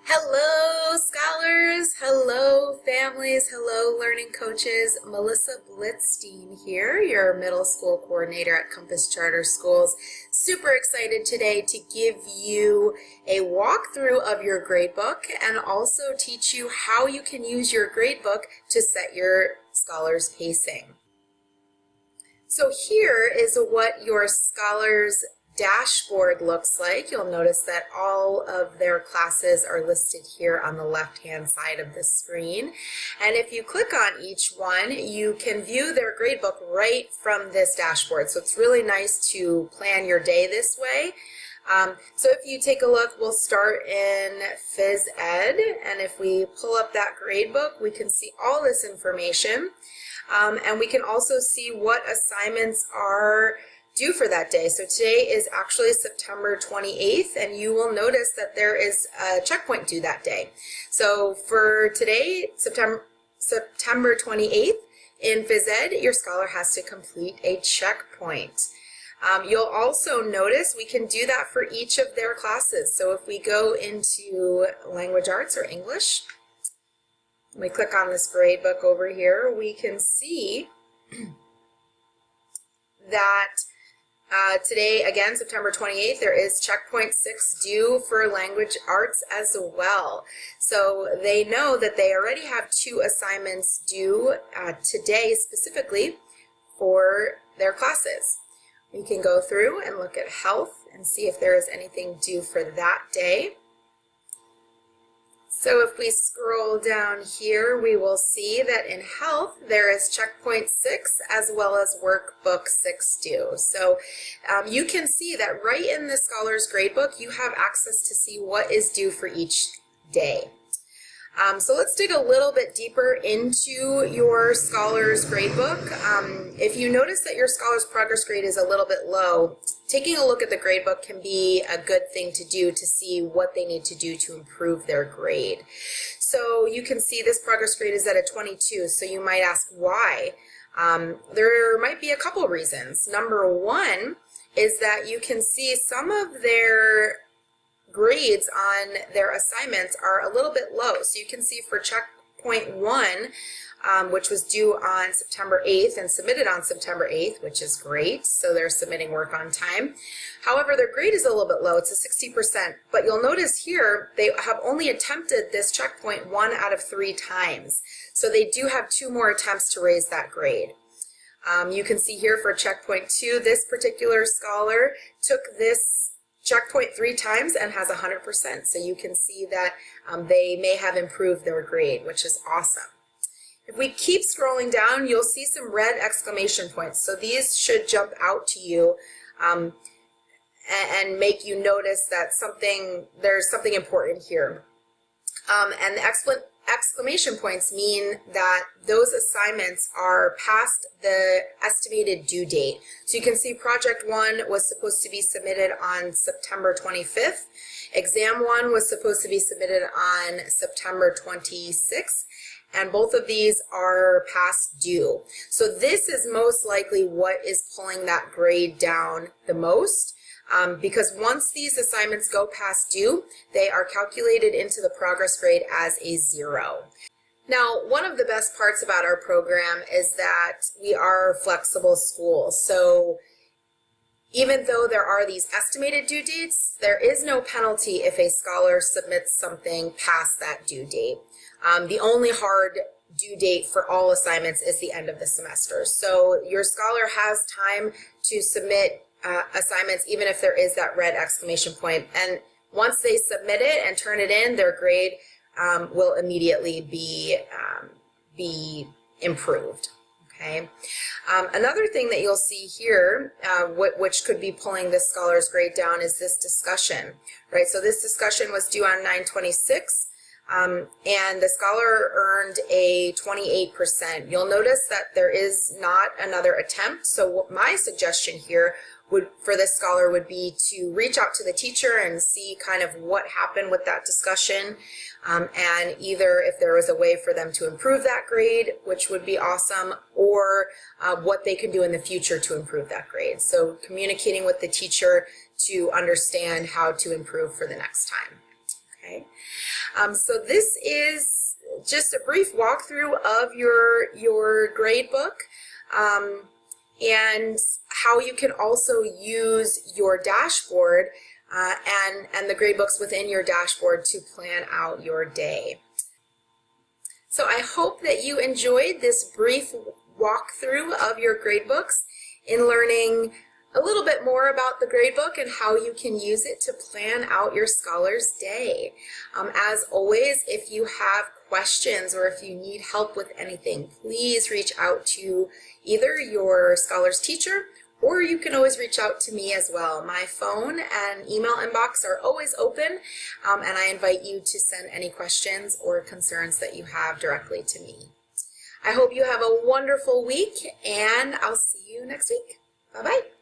Hello, scholars. Hello, families. Hello, learning coaches. Melissa Blitzstein here, your middle school coordinator at Compass Charter Schools. Super excited today to give you a walkthrough of your gradebook and also teach you how you can use your gradebook to set your scholars' pacing. So here is what your scholars' dashboard looks like. You'll notice that all of their classes are listed here on the left-hand side of the screen. And if you click on each one, you can view their gradebook right from this dashboard. So it's really nice to plan your day this way. So if you take a look, we'll start in Phys Ed, and if we pull up that gradebook, we can see all this information. And we can also see what assignments are due for that day. So today is actually September 28th, and you will notice that there is a checkpoint due that day. So for today, September 28th, in Phys Ed, your scholar has to complete a checkpoint. You'll also notice we can do that for each of their classes. So if we go into Language Arts or English, we click on this gradebook over here, we can see that today, again, September 28th, there is checkpoint 6 due for language arts as well. So they know that they already have 2 assignments due today specifically for their classes. We can go through and look at health and see if there is anything due for that day. So if we scroll down here, we will see that in health, there is checkpoint 6 as well as workbook 6 due. So you can see that right in the scholar's gradebook, you have access to see what is due for each day. So let's dig a little bit deeper into your scholar's gradebook. If you notice that your scholar's progress grade is a little bit low, taking a look at the gradebook can be a good thing to do to see what they need to do to improve their grade. So you can see this progress grade is at a 22, so you might ask why. There might be a couple reasons. Number one is that you can see some of their grades on their assignments are a little bit low. So you can see for checkpoint 1, which was due on September 8th and submitted on September 8th, which is great. So they're submitting work on time. However, their grade is a little bit low. It's a 60%. But you'll notice here they have only attempted this checkpoint 1 out of 3 times. So they do have 2 more attempts to raise that grade. You can see here for checkpoint 2, this particular scholar took this checkpoint 3 times and has 100%. So you can see that they may have improved their grade, which is awesome. If we keep scrolling down, you'll see some red exclamation points. So these should jump out to you and make you notice that there's something important here. And the exclamation points mean that those assignments are past the estimated due date. So you can see project 1 was supposed to be submitted on September 25th. Exam 1 was supposed to be submitted on September 26th. And both of these are past due. So this is most likely what is pulling that grade down the most. Because once these assignments go past due, they are calculated into the progress grade as a 0. Now, one of the best parts about our program is that we are a flexible school. So even though there are these estimated due dates, there is no penalty if a scholar submits something past that due date. The only hard due date for all assignments is the end of the semester. So your scholar has time to submit assignments even if there is that red exclamation point. And once they submit it and turn it in, their grade will immediately be improved. Okay. Another thing that you'll see here, which could be pulling this scholar's grade down, is this discussion, right? So this discussion was due on 9/26. And the scholar earned a 28%. You'll notice that there is not another attempt. So my suggestion here for this scholar would be to reach out to the teacher and see kind of what happened with that discussion, and either if there was a way for them to improve that grade, which would be awesome, or what they can do in the future to improve that grade. So communicating with the teacher to understand how to improve for the next time. Okay, so this is just a brief walkthrough of your grade book and how you can also use your dashboard and the gradebooks within your dashboard to plan out your day. So I hope that you enjoyed this brief walkthrough of your gradebooks in learning a little bit more about the gradebook and how you can use it to plan out your scholar's day. As always, if you have questions or if you need help with anything, please reach out to either your scholar's teacher, or you can always reach out to me as well. My phone and email inbox are always open, and I invite you to send any questions or concerns that you have directly to me. I hope you have a wonderful week, and I'll see you next week. Bye-bye.